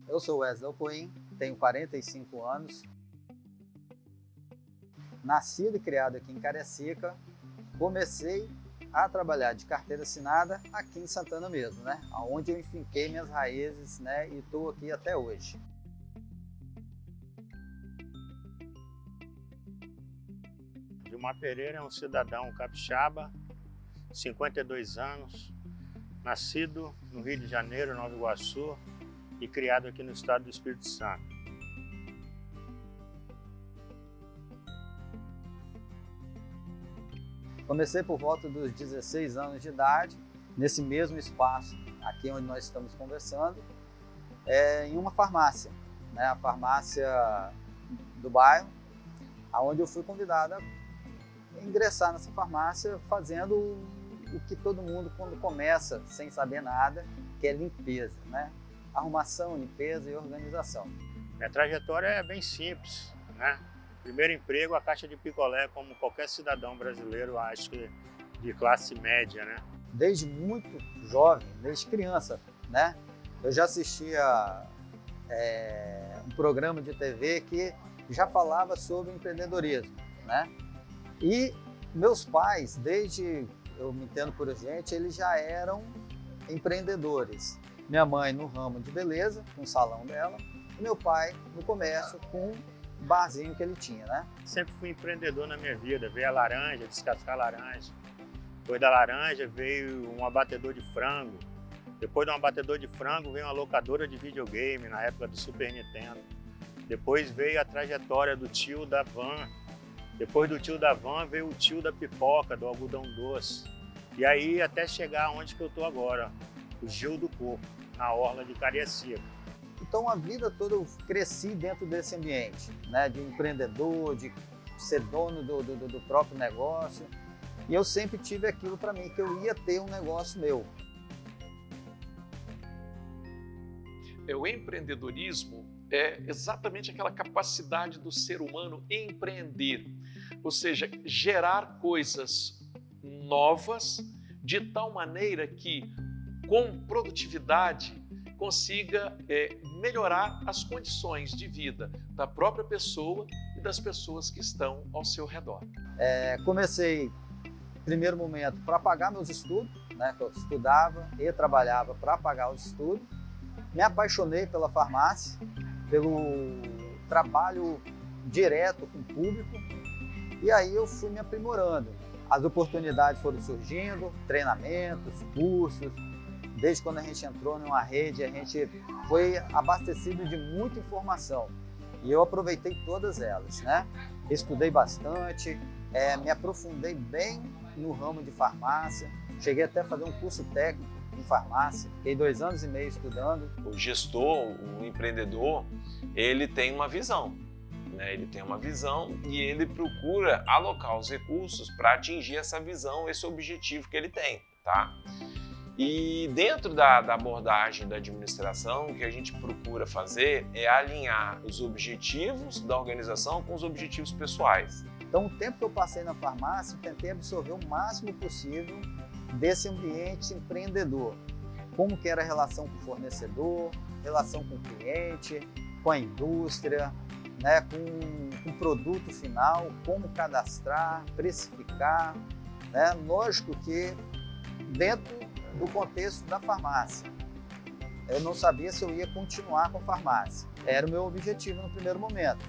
Eu sou Wesley Alpoim, tenho 45 anos, nascido e criado aqui em Cariacica. Comecei a trabalhar de carteira assinada aqui em Santana mesmo, né? Onde eu enfinquei minhas raízes, né? E estou aqui até hoje. Gilmar Pereira é um cidadão capixaba, 52 anos, nascido no Rio de Janeiro, Nova Iguaçu, e criado aqui no estado do Espírito Santo. Comecei por volta dos 16 anos de idade, nesse mesmo espaço aqui onde nós estamos conversando, em uma farmácia, né? A farmácia do bairro, onde eu fui convidado a ingressar nessa farmácia fazendo o que todo mundo quando começa sem saber nada, que é limpeza, né? Arrumação, limpeza e organização. Minha trajetória é bem simples, né? Primeiro emprego, a caixa de picolé, como qualquer cidadão brasileiro, acho que de classe média, né? Desde muito jovem, desde criança, né? Eu já assistia um programa de TV que já falava sobre empreendedorismo, né? E meus pais, desde eu me entendo por gente, eles já eram empreendedores. Minha mãe no ramo de beleza, com o salão dela, e meu pai no comércio, com o barzinho que ele tinha, né? Sempre fui empreendedor na minha vida. Veio a laranja, descascar laranja. Depois da laranja veio um abatedor de frango. Depois de um abatedor de frango veio uma locadora de videogame, na época do Super Nintendo. Depois veio a trajetória do tio da van. Depois do tio da van veio o tio da pipoca, do algodão doce. E aí até chegar onde que eu tô agora, o Gil do Corpo, na orla de Cariacica. Então a vida toda eu cresci dentro desse ambiente, né? De empreendedor, de ser dono do próprio negócio. E eu sempre tive aquilo para mim, que eu ia ter um negócio meu. O empreendedorismo é exatamente aquela capacidade do ser humano empreender, ou seja, gerar coisas novas de tal maneira que, com produtividade, consiga melhorar as condições de vida da própria pessoa e das pessoas que estão ao seu redor. Comecei, primeiro momento, para pagar meus estudos, né? Que eu estudava e trabalhava para pagar os estudos. Me apaixonei pela farmácia, pelo trabalho direto com o público, e aí eu fui me aprimorando. As oportunidades foram surgindo, treinamentos, cursos. Desde quando a gente entrou numa rede, a gente foi abastecido de muita informação e eu aproveitei todas elas, né? Estudei bastante, me aprofundei bem no ramo de farmácia, cheguei até a fazer um curso técnico em farmácia, fiquei 2 anos e meio estudando. O gestor, o empreendedor, ele tem uma visão, né? Ele tem uma visão e ele procura alocar os recursos para atingir essa visão, esse objetivo que ele tem, tá? E dentro da abordagem da administração, o que a gente procura fazer é alinhar os objetivos da organização com os objetivos pessoais. Então, o tempo que eu passei na farmácia, eu tentei absorver o máximo possível desse ambiente empreendedor. Como que era a relação com o fornecedor, relação com o cliente, com a indústria, né, com o produto final, como cadastrar, precificar, né? Lógico que dentro do contexto da farmácia. Eu não sabia se eu ia continuar com a farmácia. Era o meu objetivo no primeiro momento.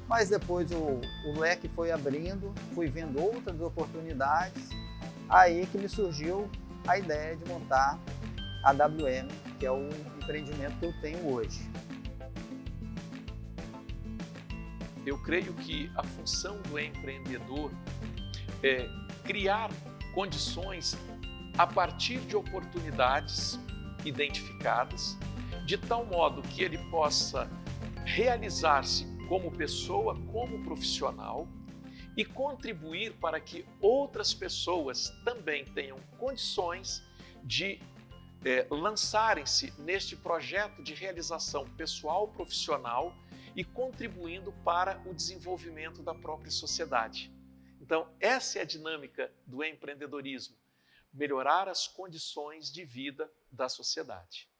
Mas depois o leque foi abrindo, fui vendo outras oportunidades, aí que me surgiu a ideia de montar a WM, que é o empreendimento que eu tenho hoje. Eu creio que a função do empreendedor é criar condições a partir de oportunidades identificadas, de tal modo que ele possa realizar-se como pessoa, como profissional e contribuir para que outras pessoas também tenham condições de lançarem-se neste projeto de realização pessoal, profissional e contribuindo para o desenvolvimento da própria sociedade. Então, essa é a dinâmica do empreendedorismo. Melhorar as condições de vida da sociedade.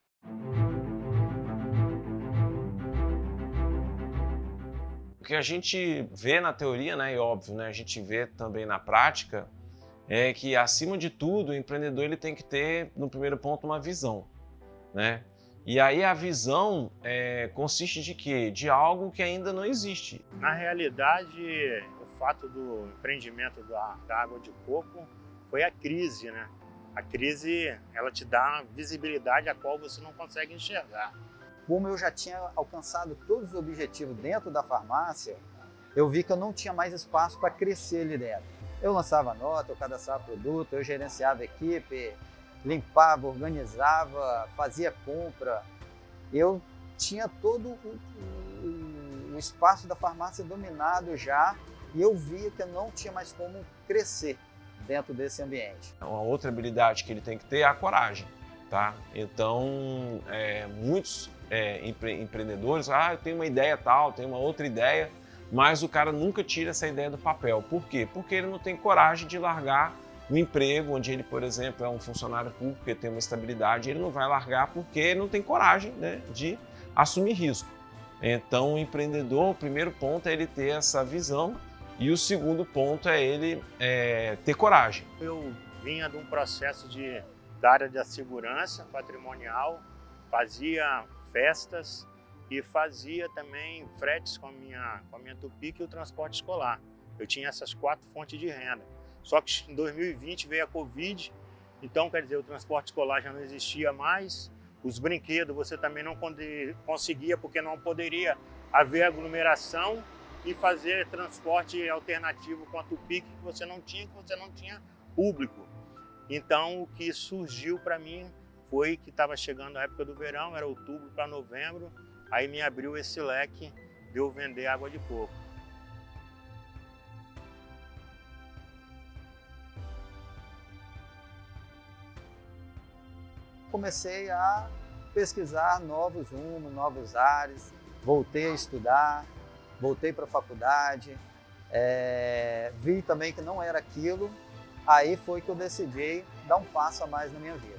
O que a gente vê na teoria, né, e óbvio, né, a gente vê também na prática, é que, acima de tudo, o empreendedor ele tem que ter, no primeiro ponto, uma visão, né? E aí a visão consiste de quê? De algo que ainda não existe. Na realidade, o fato do empreendimento da água de coco foi a crise, né? A crise, ela te dá visibilidade a qual você não consegue enxergar. Como eu já tinha alcançado todos os objetivos dentro da farmácia, eu vi que eu não tinha mais espaço para crescer ali dentro. Eu lançava nota, eu cadastrava produto, eu gerenciava equipe, limpava, organizava, fazia compra. Eu tinha todo o espaço da farmácia dominado já e eu via que eu não tinha mais como crescer dentro desse ambiente. Uma outra habilidade que ele tem que ter é a coragem, tá? Então, muitos empreendedores, eu tenho uma ideia tal, tenho uma outra ideia, mas o cara nunca tira essa ideia do papel. Por quê? Porque ele não tem coragem de largar um emprego onde ele, por exemplo, é um funcionário público, que tem uma estabilidade, ele não vai largar porque ele não tem coragem, né, de assumir risco. Então, o empreendedor, o primeiro ponto é ele ter essa visão e o segundo ponto é ele ter coragem. Eu vinha de um processo da área da segurança patrimonial, fazia festas e fazia também fretes com a minha Tupic e o transporte escolar. Eu tinha essas 4 fontes de renda. Só que em 2020 veio a Covid, então quer dizer, o transporte escolar já não existia mais, os brinquedos você também não conseguia porque não poderia haver aglomeração e fazer transporte alternativo com a Tupic que você não tinha público. Então o que surgiu para mim foi que estava chegando a época do verão, era outubro para novembro, aí me abriu esse leque de eu vender água de coco. Comecei a pesquisar novos rumos, novos ares, voltei a estudar, voltei para a faculdade, vi também que não era aquilo, aí foi que eu decidi dar um passo a mais na minha vida.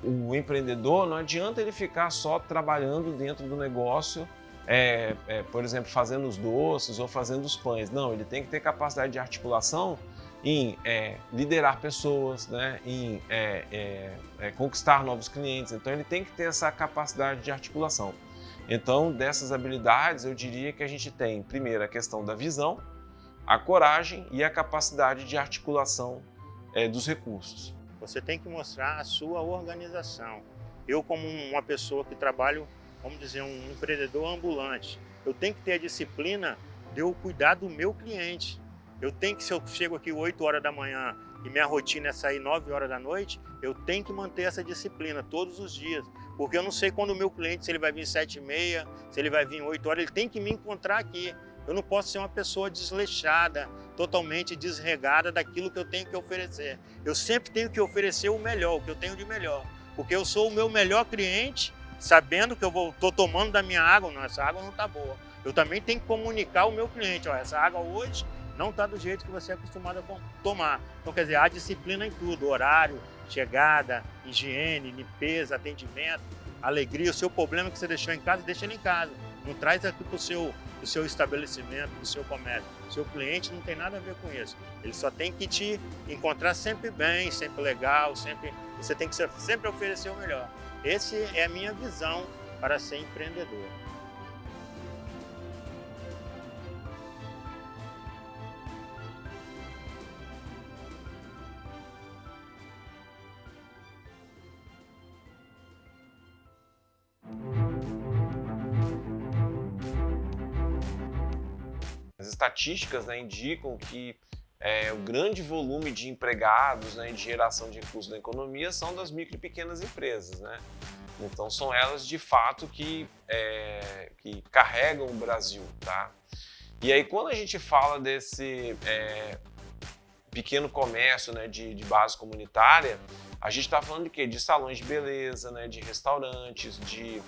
O empreendedor, não adianta ele ficar só trabalhando dentro do negócio, por exemplo, fazendo os doces ou fazendo os pães. Não, ele tem que ter capacidade de articulação em liderar pessoas, né, em conquistar novos clientes. Então ele tem que ter essa capacidade de articulação. Então, dessas habilidades, eu diria que a gente tem, primeiro, a questão da visão, a coragem e a capacidade de articulação dos recursos. Você tem que mostrar a sua organização. Eu, como uma pessoa que trabalho, vamos dizer, um empreendedor ambulante, eu tenho que ter a disciplina de eu cuidar do meu cliente. Eu tenho que, se eu chego aqui 8 horas da manhã e minha rotina é sair 9 horas da noite, eu tenho que manter essa disciplina todos os dias. Porque eu não sei quando o meu cliente, se ele vai vir 7h30, se ele vai vir 8 horas, ele tem que me encontrar aqui. Eu não posso ser uma pessoa desleixada, totalmente desregada daquilo que eu tenho que oferecer. Eu sempre tenho que oferecer o melhor, o que eu tenho de melhor. Porque eu sou o meu melhor cliente, sabendo que eu estou tomando da minha água, não, essa água não está boa. Eu também tenho que comunicar ao meu cliente, essa água hoje não está do jeito que você é acostumado a tomar. Então, quer dizer, há disciplina em tudo, horário, chegada, higiene, limpeza, atendimento, alegria. O seu problema que você deixou em casa, deixa ele em casa. Não traz aqui para o seu estabelecimento, para o seu comércio. O seu cliente não tem nada a ver com isso. Ele só tem que te encontrar sempre bem, sempre legal, você tem que sempre oferecer o melhor. Essa é a minha visão para ser empreendedor. As estatísticas, né, indicam que o grande volume de empregados, né, de geração de recursos da economia são das micro e pequenas empresas, né? Então são elas de fato que carregam o Brasil, tá? E aí quando a gente fala desse pequeno comércio, né, de base comunitária, a gente está falando de quê? De salões de beleza, né, de restaurantes, de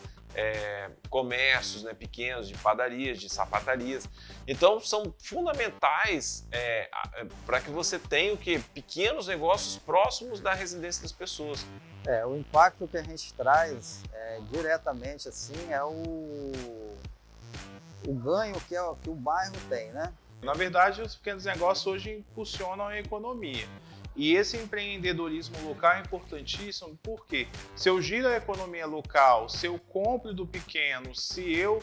comércios, né, pequenos, de padarias, de sapatarias. Então, são fundamentais para que você tenha pequenos negócios próximos da residência das pessoas. O impacto que a gente traz diretamente assim é o ganho que o bairro tem, né? Na verdade, os pequenos negócios hoje impulsionam a economia. E esse empreendedorismo local é importantíssimo porque se eu giro a economia local, se eu compro do pequeno, se eu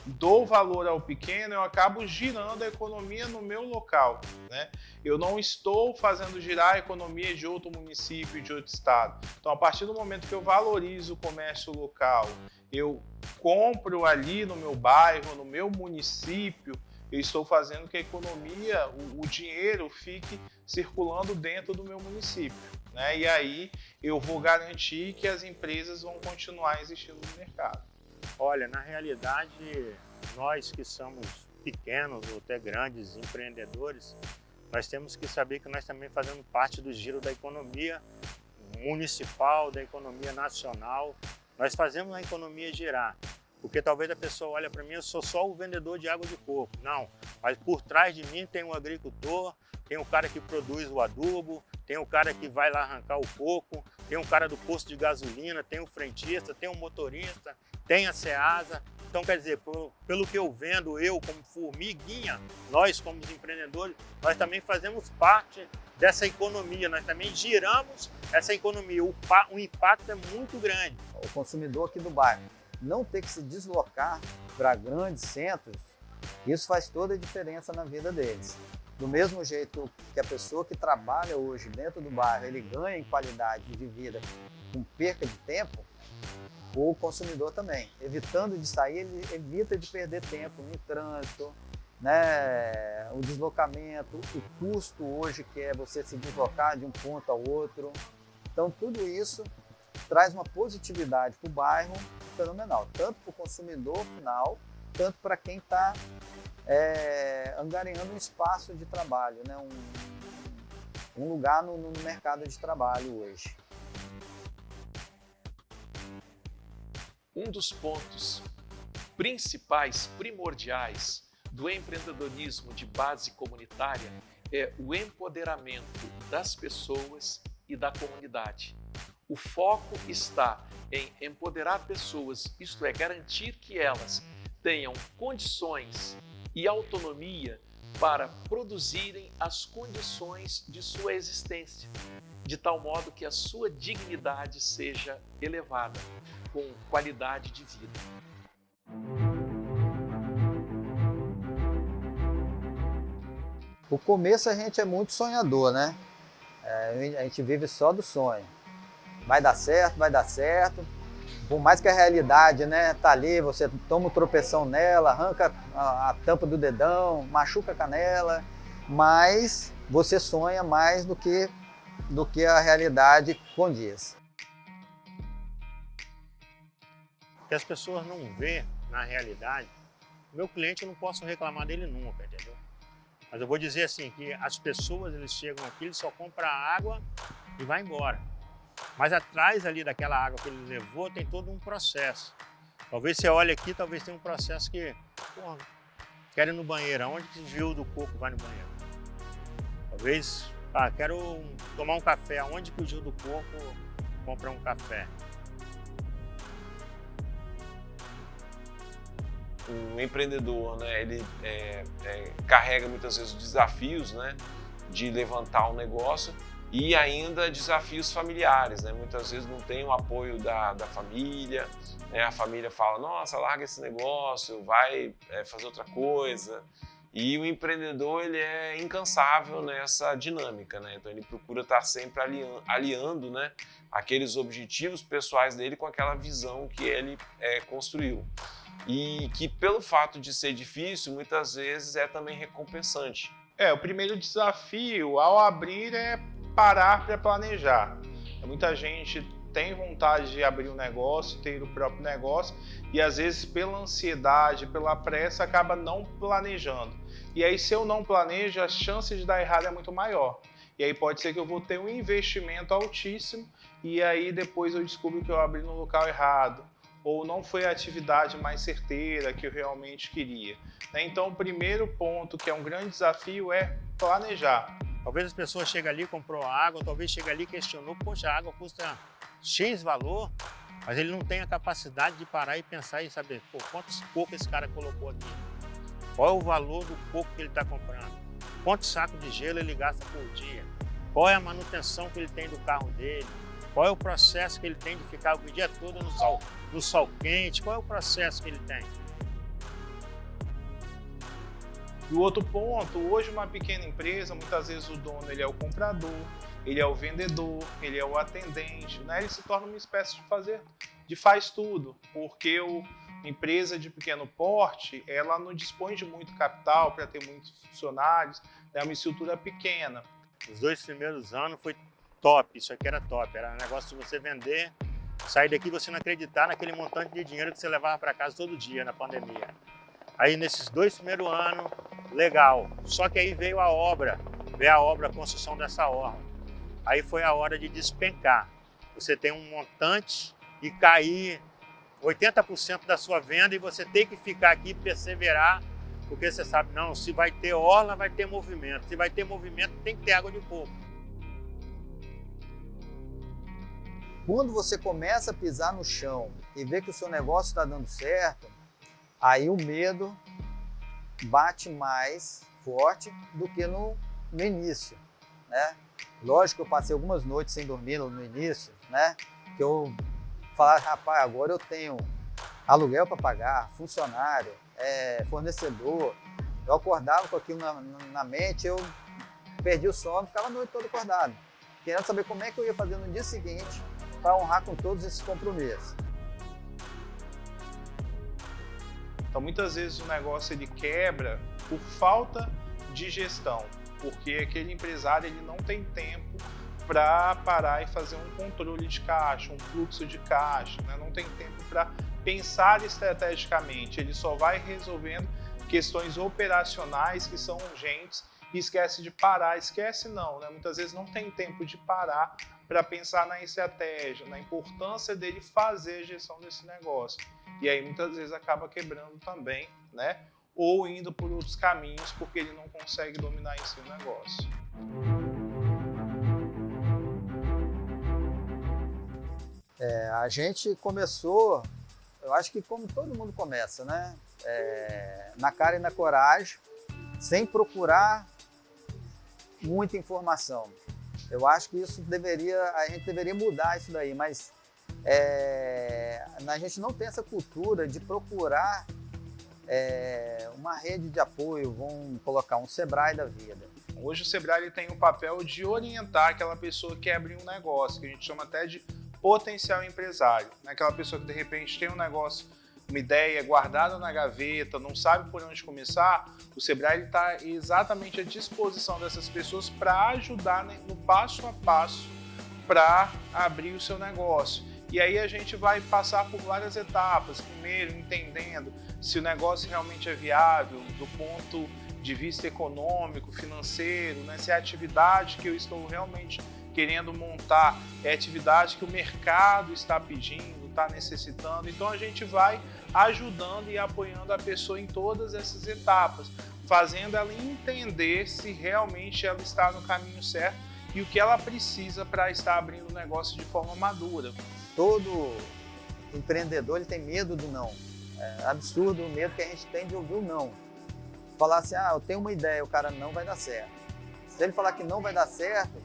dou valor ao pequeno, eu acabo girando a economia no meu local, né? Eu não estou fazendo girar a economia de outro município, de outro estado. Então, a partir do momento que eu valorizo o comércio local, eu compro ali no meu bairro, no meu município, eu estou fazendo que a economia, o dinheiro fique circulando dentro do meu município, né? E aí eu vou garantir que as empresas vão continuar existindo no mercado. Olha, na realidade, nós que somos pequenos ou até grandes empreendedores, nós temos que saber que nós também fazemos parte do giro da economia municipal, da economia nacional. Nós fazemos a economia girar. Porque talvez a pessoa olhe para mim, eu sou só o vendedor de água de coco. Não, mas por trás de mim tem um agricultor, tem o cara que produz o adubo, tem o cara que vai lá arrancar o coco, tem o cara do posto de gasolina, tem o frentista, tem o motorista, tem a Ceasa. Então, quer dizer, pelo que eu vendo, eu como formiguinha, nós como empreendedores, nós também fazemos parte dessa economia, nós também giramos essa economia. O impacto é muito grande. O consumidor aqui do bairro não ter que se deslocar para grandes centros, isso faz toda a diferença na vida deles. Do mesmo jeito que a pessoa que trabalha hoje dentro do bairro, ele ganha em qualidade de vida com perca de tempo, o consumidor também. Evitando de sair, ele evita de perder tempo no trânsito, né? O deslocamento, o custo hoje que é você se deslocar de um ponto ao outro. Então tudo isso traz uma positividade para o bairro fenomenal, tanto para o consumidor final, tanto para quem está angariando um espaço de trabalho, né? Um lugar no mercado de trabalho hoje. Um dos pontos principais, primordiais do empreendedorismo de base comunitária é o empoderamento das pessoas e da comunidade. O foco está em empoderar pessoas, isto é, garantir que elas tenham condições e autonomia para produzirem as condições de sua existência, de tal modo que a sua dignidade seja elevada, com qualidade de vida. O começo a gente é muito sonhador, né? A gente vive só do sonho. Vai dar certo, vai dar certo. Por mais que a realidade, né, tá ali, você toma um tropeção nela, arranca a tampa do dedão, machuca a canela, mas você sonha mais do que a realidade condiz. Que as pessoas não vê na realidade, meu cliente eu não posso reclamar dele nunca, entendeu? Mas eu vou dizer assim, que as pessoas, eles chegam aqui, eles só compram a água e vai embora. Mas atrás ali daquela água que ele levou tem todo um processo. Talvez você olhe aqui, talvez tenha um processo que, porra, quero ir no banheiro, aonde que o giro do coco vai no banheiro? Talvez, quero tomar um café, aonde que o giro do coco compra um café? O empreendedor, né, ele carrega muitas vezes desafios, né, de levantar um negócio e ainda desafios familiares, né? Muitas vezes não tem o apoio da família, né? A família fala, nossa, larga esse negócio, vai fazer outra coisa. E o empreendedor, ele é incansável nessa dinâmica, né? Então ele procura estar sempre aliando, né, aqueles objetivos pessoais dele com aquela visão que ele construiu. E que pelo fato de ser difícil, muitas vezes é também recompensante. O primeiro desafio ao abrir é parar para planejar. Muita gente tem vontade de abrir um negócio, ter o próprio negócio e às vezes pela ansiedade, pela pressa, acaba não planejando. E aí se eu não planejo, a chance de dar errado é muito maior. E aí pode ser que eu vou ter um investimento altíssimo e aí depois eu descubro que eu abri no local errado ou não foi a atividade mais certeira que eu realmente queria. Então, o primeiro ponto, que é um grande desafio, é planejar. Talvez as pessoas cheguem ali, comprou água, talvez chegue ali e questionou, poxa, a água custa X valor, mas ele não tem a capacidade de parar e pensar e saber, pô, quantos cocos esse cara colocou aqui? Qual é o valor do coco que ele está comprando? Quantos sacos de gelo ele gasta por dia? Qual é a manutenção que ele tem do carro dele? Qual é o processo que ele tem de ficar o dia todo no sol quente? Qual é o processo que ele tem? E o outro ponto, hoje uma pequena empresa, muitas vezes o dono ele é o comprador, ele é o vendedor, ele é o atendente, né? Ele se torna uma espécie de faz tudo, porque a empresa de pequeno porte, ela não dispõe de muito capital para ter muitos funcionários, é uma estrutura pequena. Os 2 primeiros anos foi top, isso aqui era top, era um negócio de você vender, sair daqui e você não acreditar naquele montante de dinheiro que você levava para casa todo dia na pandemia. Aí nesses 2 primeiros anos, legal, só que aí veio a obra, a construção dessa orla. Aí foi a hora de despencar, você tem um montante e cair 80% da sua venda e você tem que ficar aqui e perseverar, porque você sabe, não, se vai ter orla, vai ter movimento, se vai ter movimento, tem que ter água de coco. Quando você começa a pisar no chão e vê que o seu negócio está dando certo, aí o medo bate mais forte do que no início, né? Lógico que eu passei algumas noites sem dormir no início, né? Que eu falava, rapaz, agora eu tenho aluguel para pagar, funcionário, fornecedor. Eu acordava com aquilo na mente, eu perdi o sono, ficava a noite toda acordado, querendo saber como é que eu ia fazer no dia seguinte para honrar com todos esses compromissos. Então, muitas vezes o negócio ele quebra por falta de gestão, porque aquele empresário ele não tem tempo para parar e fazer um controle de caixa, um fluxo de caixa, né? Não tem tempo para pensar estrategicamente, ele só vai resolvendo questões operacionais que são urgentes e esquece de parar, esquece não, né? Muitas vezes não tem tempo de parar para pensar na estratégia, na importância dele fazer a gestão desse negócio. E aí muitas vezes acaba quebrando também, né? Ou indo por outros caminhos porque ele não consegue dominar em si o negócio. A gente começou, eu acho que como todo mundo começa, né? Na cara e na coragem, sem procurar muita informação. Eu acho que isso a gente deveria mudar isso daí, mas a gente não tem essa cultura de procurar uma rede de apoio, vamos colocar um Sebrae da vida. Hoje o Sebrae ele tem o papel de orientar aquela pessoa que quer abrir um negócio, que a gente chama até de potencial empresário, né? Aquela pessoa que de repente tem um negócio, uma ideia guardada na gaveta, não sabe por onde começar, o Sebrae está exatamente à disposição dessas pessoas para ajudar no passo a passo para abrir o seu negócio. E aí a gente vai passar por várias etapas, primeiro entendendo se o negócio realmente é viável do ponto de vista econômico, financeiro, né? Se a atividade que eu estou realmente querendo montar é atividade que o mercado está pedindo, está necessitando. Então a gente vai ajudando e apoiando a pessoa em todas essas etapas, fazendo ela entender se realmente ela está no caminho certo e o que ela precisa para estar abrindo o negócio de forma madura. Todo empreendedor ele tem medo do não. É absurdo o medo que a gente tem de ouvir o não. Falar assim, eu tenho uma ideia, o cara não vai dar certo. Se ele falar que não vai dar certo,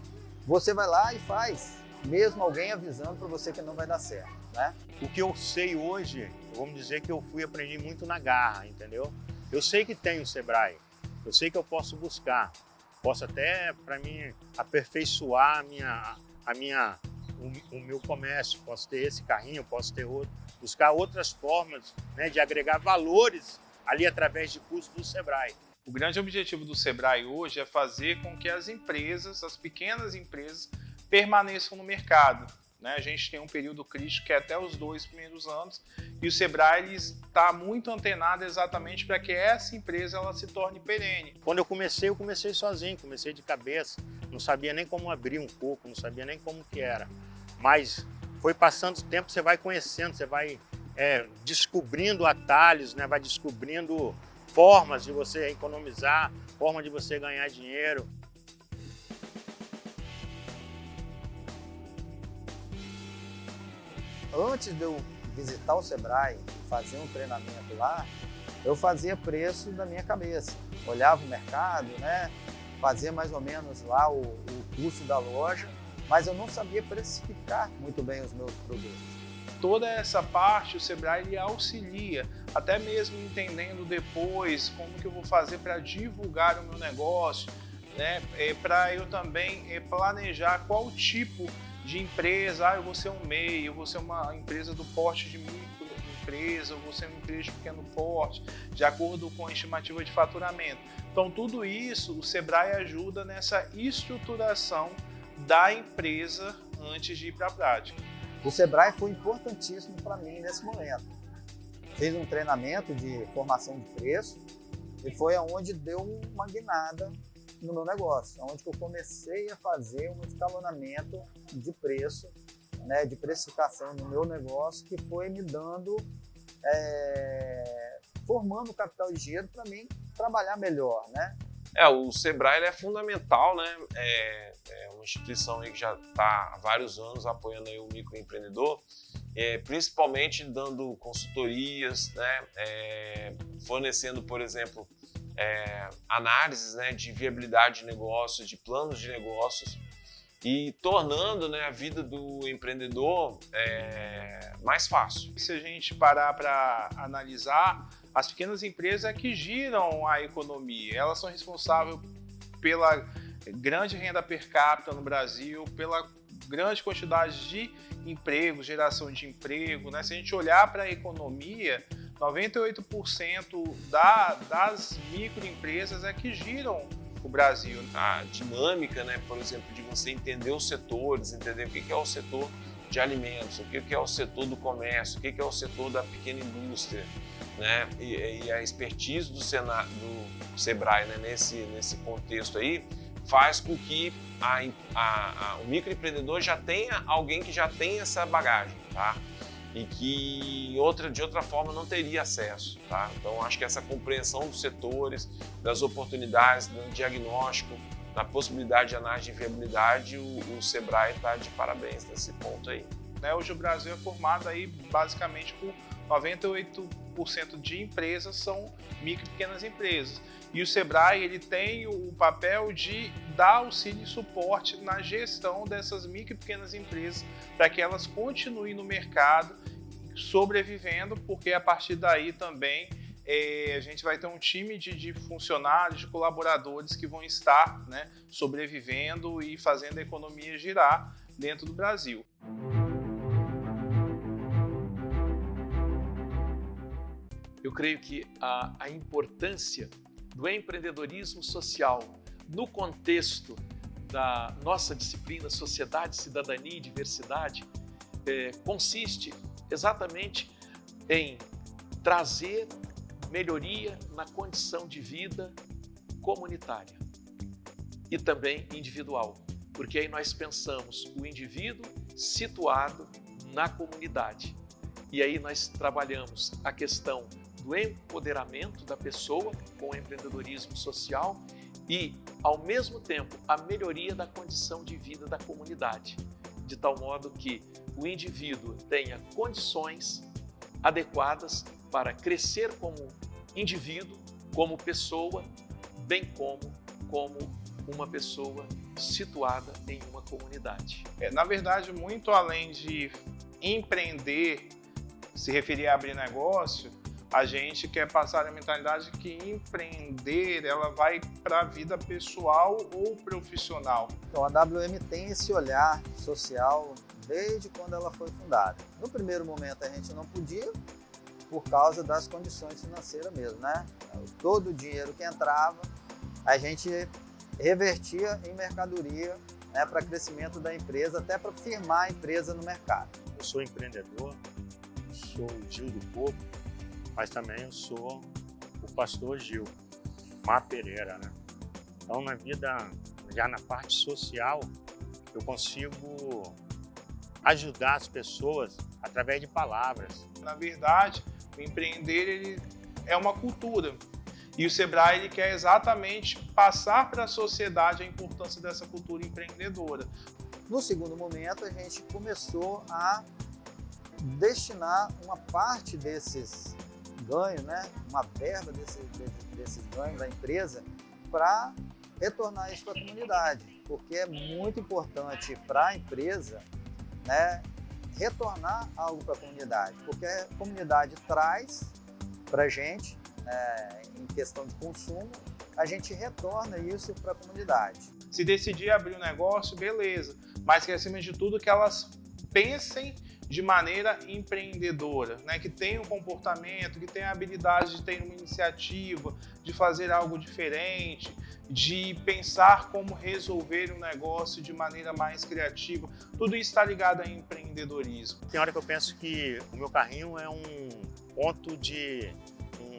você vai lá e faz, mesmo alguém avisando para você que não vai dar certo, né? O que eu sei hoje, vamos dizer que eu aprendi muito na garra, entendeu? Eu sei que tem o Sebrae, eu sei que eu posso buscar, posso até, para mim, aperfeiçoar o meu comércio, posso ter esse carrinho, posso ter outro, buscar outras formas, né, de agregar valores ali através de cursos do Sebrae. O grande objetivo do Sebrae hoje é fazer com que as empresas, as pequenas empresas, permaneçam no mercado, né? A gente tem um período crítico que é até os 2 primeiros anos e o Sebrae está muito antenado exatamente para que essa empresa ela se torne perene. Quando eu comecei sozinho, comecei de cabeça, não sabia nem como abrir um coco, não sabia nem como que era. Mas foi passando o tempo, você vai conhecendo, você vai descobrindo atalhos, né? Vai descobrindo formas de você economizar, forma de você ganhar dinheiro. Antes de eu visitar o Sebrae, fazer um treinamento lá, eu fazia preço da minha cabeça. Olhava o mercado, né? Fazia mais ou menos lá o custo da loja, mas eu não sabia precificar muito bem os meus produtos. Toda essa parte o Sebrae ele auxilia, até mesmo entendendo depois como que eu vou fazer para divulgar o meu negócio, né? Para eu também planejar qual tipo de empresa, eu vou ser um MEI, eu vou ser uma empresa do porte de microempresa, eu vou ser uma empresa de pequeno porte, de acordo com a estimativa de faturamento. Então tudo isso o Sebrae ajuda nessa estruturação da empresa antes de ir para a prática. O Sebrae foi importantíssimo para mim nesse momento. Fiz um treinamento de formação de preço e foi onde deu uma guinada no meu negócio, onde eu comecei a fazer um escalonamento de preço, né, de precificação no meu negócio, que foi me dando, formando capital de giro para mim trabalhar melhor, né? O Sebrae ele é fundamental, né? É uma instituição aí que já está há vários anos apoiando aí o microempreendedor, principalmente dando consultorias, né? Fornecendo, por exemplo, análises, né, de viabilidade de negócios, de planos de negócios e tornando, né, a vida do empreendedor mais fácil. Se a gente parar para analisar, as pequenas empresas é que giram a economia. Elas são responsáveis pela grande renda per capita no Brasil, pela grande quantidade de empregos, geração de emprego, né? Se a gente olhar para a economia, 98% das microempresas é que giram o Brasil. A dinâmica, né, por exemplo, de você entender os setores, entender o que é o setor de alimentos, o que é o setor do comércio, o que é o setor da pequena indústria, né? E a expertise do Sebrae, né, nesse contexto aí, faz com que o microempreendedor já tenha alguém que já tem essa bagagem, tá? E que de outra forma não teria acesso, tá? Então acho que essa compreensão dos setores, das oportunidades, do diagnóstico, da possibilidade de análise de viabilidade, o Sebrae está de parabéns nesse ponto aí. Hoje o Brasil é formado aí basicamente por 98% de empresas são micro e pequenas empresas. E o Sebrae ele tem o papel de dar auxílio e suporte na gestão dessas micro e pequenas empresas para que elas continuem no mercado sobrevivendo, porque a partir daí também a gente vai ter um time de funcionários, de colaboradores que vão estar, né, sobrevivendo e fazendo a economia girar dentro do Brasil. Eu creio que a importância do empreendedorismo social no contexto da nossa disciplina Sociedade, Cidadania e Diversidade consiste exatamente em trazer melhoria na condição de vida comunitária e também individual, porque aí nós pensamos o indivíduo situado na comunidade e aí nós trabalhamos a questão do empoderamento da pessoa com o empreendedorismo social e, ao mesmo tempo, a melhoria da condição de vida da comunidade, de tal modo que o indivíduo tenha condições adequadas para crescer como indivíduo, como pessoa, bem como uma pessoa situada em uma comunidade. Na verdade, muito além de empreender, se referir a abrir negócio, a gente quer passar a mentalidade que empreender ela vai para a vida pessoal ou profissional. Então a WM tem esse olhar social desde quando ela foi fundada. No primeiro momento a gente não podia, por causa das condições financeiras mesmo, né? Todo o dinheiro que entrava, a gente revertia em mercadoria, né, para crescimento da empresa, até para firmar a empresa no mercado. Eu sou empreendedor, sou o Gil do Povo, mas também eu sou o pastor Gil, Má Pereira, né? Então na vida, já na parte social, eu consigo ajudar as pessoas através de palavras. Na verdade, o empreender ele é uma cultura. E o Sebrae ele quer exatamente passar para a sociedade a importância dessa cultura empreendedora. No segundo momento, a gente começou a destinar uma parte desses ganhos, né, uma verba desses ganhos da empresa para retornar isso para a comunidade, porque é muito importante para a empresa, né, retornar algo para a comunidade, porque a comunidade traz para a gente, em questão de consumo, a gente retorna isso para a comunidade. Se decidir abrir um negócio, beleza, mas que acima de tudo que elas pensem de maneira empreendedora, né? Que tenham um comportamento, que tenham a habilidade de ter uma iniciativa, de fazer algo diferente, de pensar como resolver um negócio de maneira mais criativa. Tudo isso está ligado a empreendedorismo. Tem hora que eu penso que o meu carrinho é um ponto de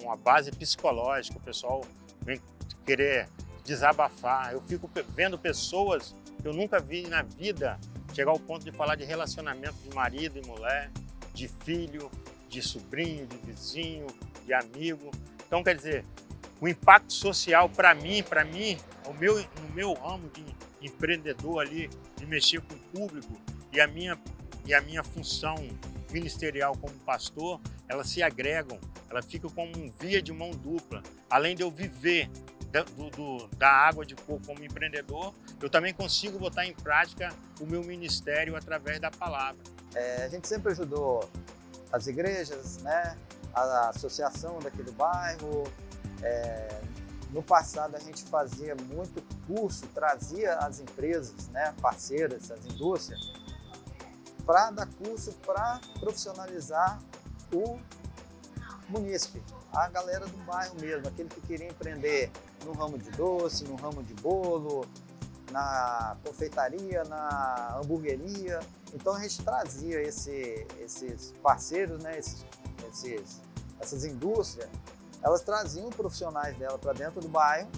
uma base psicológica, o pessoal vem querer desabafar. Eu fico vendo pessoas que eu nunca vi na vida chegar ao ponto de falar de relacionamento de marido e mulher, de filho, de sobrinho, de vizinho, de amigo. Então, quer dizer, o impacto social para mim, no meu ramo de empreendedor ali, de mexer com o público e a minha função ministerial como pastor, elas se agregam, elas ficam como um via de mão dupla. Além de eu viver da água de coco como empreendedor, eu também consigo botar em prática o meu ministério através da palavra. A gente sempre ajudou as igrejas, né, a associação daqui do bairro. No passado a gente fazia muito curso, trazia as empresas, né, parceiras, as indústrias, para dar curso para profissionalizar o munícipe, a galera do bairro mesmo, aquele que queria empreender no ramo de doce, no ramo de bolo, na confeitaria, na hamburgueria. Então a gente trazia esses parceiros, né, essas indústrias, elas traziam profissionais dela para dentro do bairro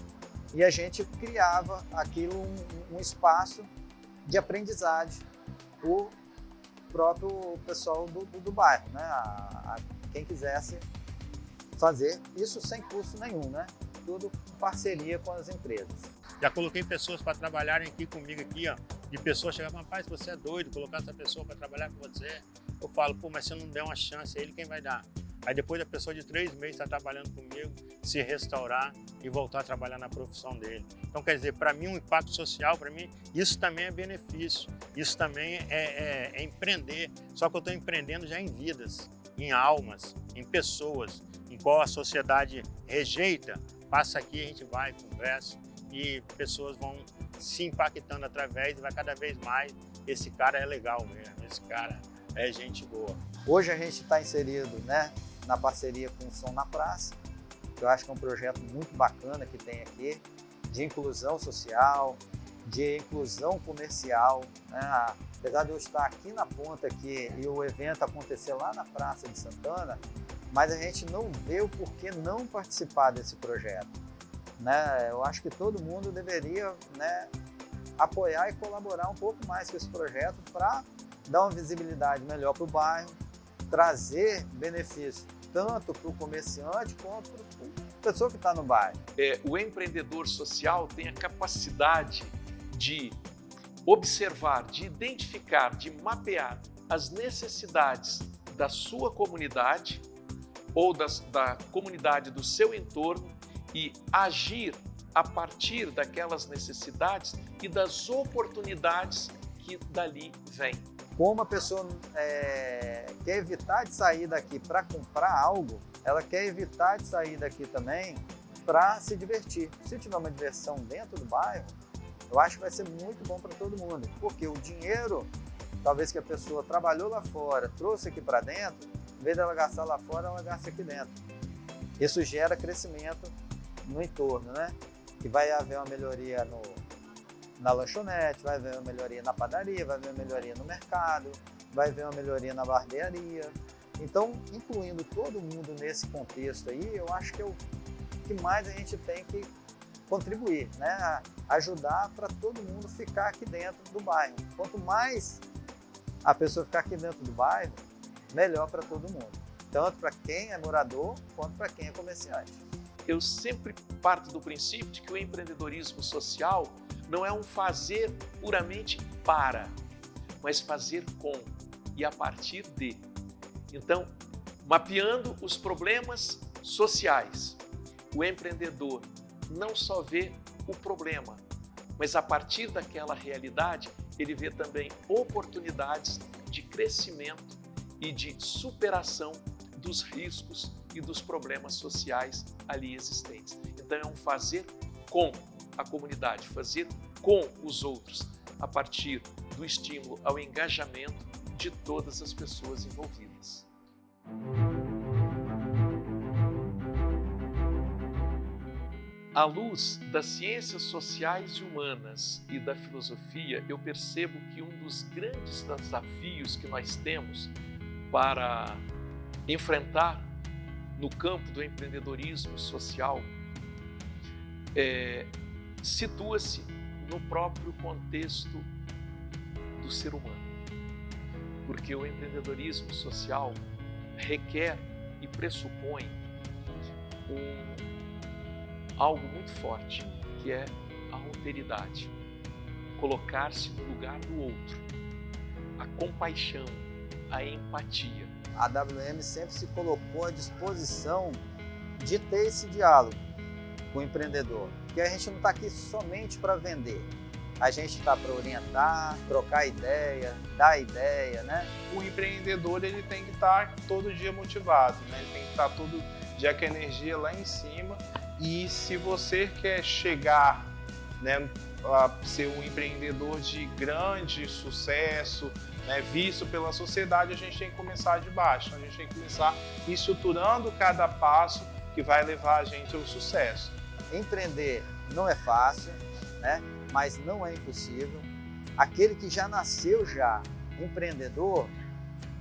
e a gente criava aquilo um espaço de aprendizagem para o próprio pessoal do bairro, né, quem quisesse fazer isso sem custo nenhum, né? Tudo em parceria com as empresas. Já coloquei pessoas para trabalharem aqui comigo, aqui, ó, de pessoas chegavam, rapaz, você é doido, colocar essa pessoa para trabalhar com você. Eu falo, pô, mas se eu não der uma chance a ele, quem vai dar? Aí depois a pessoa de 3 meses está trabalhando comigo, se restaurar e voltar a trabalhar na profissão dele. Então, quer dizer, para mim, um impacto social, para mim, isso também é benefício, isso também é empreender, só que eu estou empreendendo já em vidas, em almas, em pessoas, em qual a sociedade rejeita, passa aqui, a gente vai, conversa e pessoas vão se impactando através e vai cada vez mais, esse cara é legal mesmo, esse cara é gente boa. Hoje a gente está inserido, né, na parceria com o Som na Praça, que eu acho que é um projeto muito bacana que tem aqui, de inclusão social, de inclusão comercial, né? Apesar de eu estar aqui na ponta aqui e o evento acontecer lá na Praça de Santana, mas a gente não vê o porquê não participar desse projeto, né? Eu acho que todo mundo deveria, né, apoiar e colaborar um pouco mais com esse projeto para dar uma visibilidade melhor para o bairro, trazer benefício tanto para o comerciante quanto para a pessoa que está no bairro. O empreendedor social tem a capacidade de observar, de identificar, de mapear as necessidades da sua comunidade ou da comunidade do seu entorno e agir a partir daquelas necessidades e das oportunidades que dali vêm. Como a pessoa quer evitar de sair daqui para comprar algo, ela quer evitar de sair daqui também para se divertir. Se tiver uma diversão dentro do bairro, eu acho que vai ser muito bom para todo mundo, porque o dinheiro, talvez que a pessoa trabalhou lá fora, trouxe aqui para dentro, em vez dela gastar lá fora, ela gasta aqui dentro. Isso gera crescimento no entorno, né? Que vai haver uma melhoria na lanchonete, vai haver uma melhoria na padaria, vai haver uma melhoria no mercado, vai haver uma melhoria na barbearia. Então, incluindo todo mundo nesse contexto aí, eu acho que é o que mais a gente tem que contribuir, né? Ajudar para todo mundo ficar aqui dentro do bairro. Quanto mais a pessoa ficar aqui dentro do bairro, melhor para todo mundo, tanto para quem é morador quanto para quem é comerciante. Eu sempre parto do princípio de que o empreendedorismo social não é um fazer puramente para, mas fazer com e a partir de. Então, mapeando os problemas sociais, o empreendedor não só vê o problema, mas a partir daquela realidade, ele vê também oportunidades de crescimento e de superação dos riscos e dos problemas sociais ali existentes. Então é um fazer com a comunidade, fazer com os outros, a partir do estímulo ao engajamento de todas as pessoas envolvidas. À luz das ciências sociais e humanas e da filosofia, eu percebo que um dos grandes desafios que nós temos para enfrentar no campo do empreendedorismo social situa-se no próprio contexto do ser humano. Porque o empreendedorismo social requer e pressupõe algo muito forte, que é a alteridade. Colocar-se no lugar do outro, a compaixão, a empatia. A WM sempre se colocou à disposição de ter esse diálogo com o empreendedor, porque a gente não está aqui somente para vender, a gente está para orientar, trocar ideia, dar ideia, né? O empreendedor ele tem que estar todo dia motivado, né? Ele tem que estar todo dia com a energia lá em cima. E se você quer chegar, né, a ser um empreendedor de grande sucesso, né, visto pela sociedade, a gente tem que começar de baixo. A gente tem que começar estruturando cada passo que vai levar a gente ao sucesso. Empreender não é fácil, né, mas não é impossível. Aquele que já nasceu empreendedor,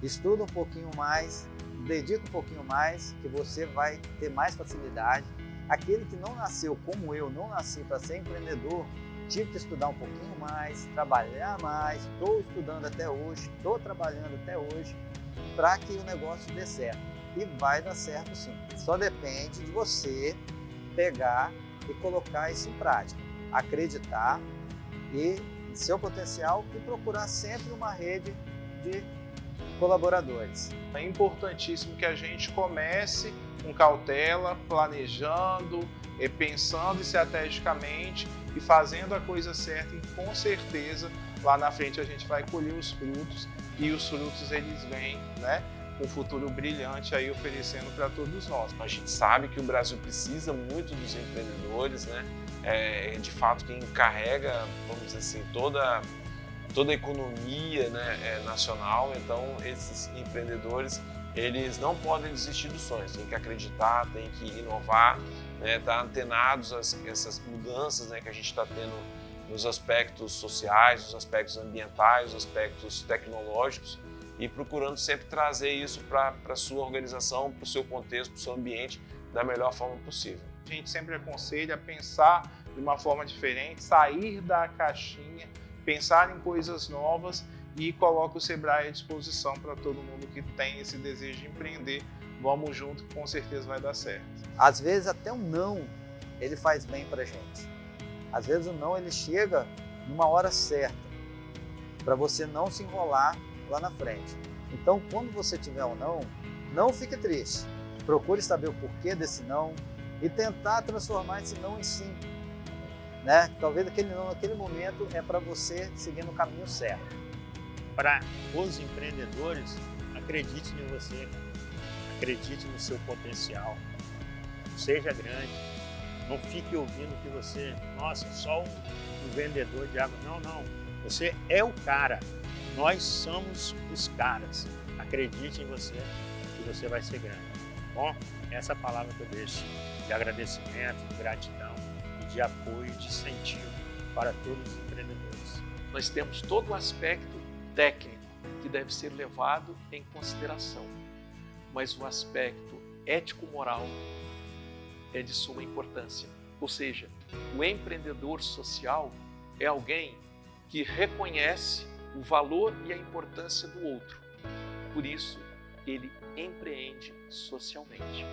estuda um pouquinho mais, dedica um pouquinho mais, que você vai ter mais facilidade. Aquele que não nasceu como eu, não nasci para ser empreendedor, tive que estudar um pouquinho mais, trabalhar mais, estou estudando até hoje, estou trabalhando até hoje para que o negócio dê certo. E vai dar certo sim. Só depende de você pegar e colocar isso em prática. Acreditar em seu potencial e procurar sempre uma rede de colaboradores. É importantíssimo que a gente comece com cautela, planejando, pensando estrategicamente e fazendo a coisa certa, e com certeza lá na frente a gente vai colher os frutos, e os frutos eles vêm, né, com um futuro brilhante aí oferecendo para todos nós. A gente sabe que o Brasil precisa muito dos empreendedores, né? De fato quem carrega, vamos dizer assim, toda a economia, né, nacional. Então esses empreendedores, eles não podem desistir dos sonhos, tem que acreditar, tem que inovar, né, estar antenados a essas mudanças, né, que a gente está tendo nos aspectos sociais, nos aspectos ambientais, nos aspectos tecnológicos, e procurando sempre trazer isso para a sua organização, para o seu contexto, para o seu ambiente, da melhor forma possível. A gente sempre aconselha a pensar de uma forma diferente, sair da caixinha, pensar em coisas novas, e coloca o Sebrae à disposição para todo mundo que tem esse desejo de empreender. Vamos junto, que com certeza vai dar certo. Às vezes até um não, ele faz bem para a gente. Às vezes o não, ele chega numa hora certa, para você não se enrolar lá na frente. Então, quando você tiver um não, não fique triste. Procure saber o porquê desse não e tentar transformar esse não em sim. Né? Talvez aquele não, naquele momento, é para você seguir no caminho certo. Para os empreendedores, acredite em você, acredite no seu potencial, seja grande, não fique ouvindo que você, nossa, só um vendedor de água. Não, não, você é o cara, nós somos os caras, acredite em você que você vai ser grande. Bom, essa é a palavra que eu deixo de agradecimento, de gratidão e de apoio, de incentivo para todos os empreendedores. Nós temos todo o aspecto técnico que deve ser levado em consideração, mas o aspecto ético-moral é de suma importância. Ou seja, o empreendedor social é alguém que reconhece o valor e a importância do outro. Por isso, ele empreende socialmente.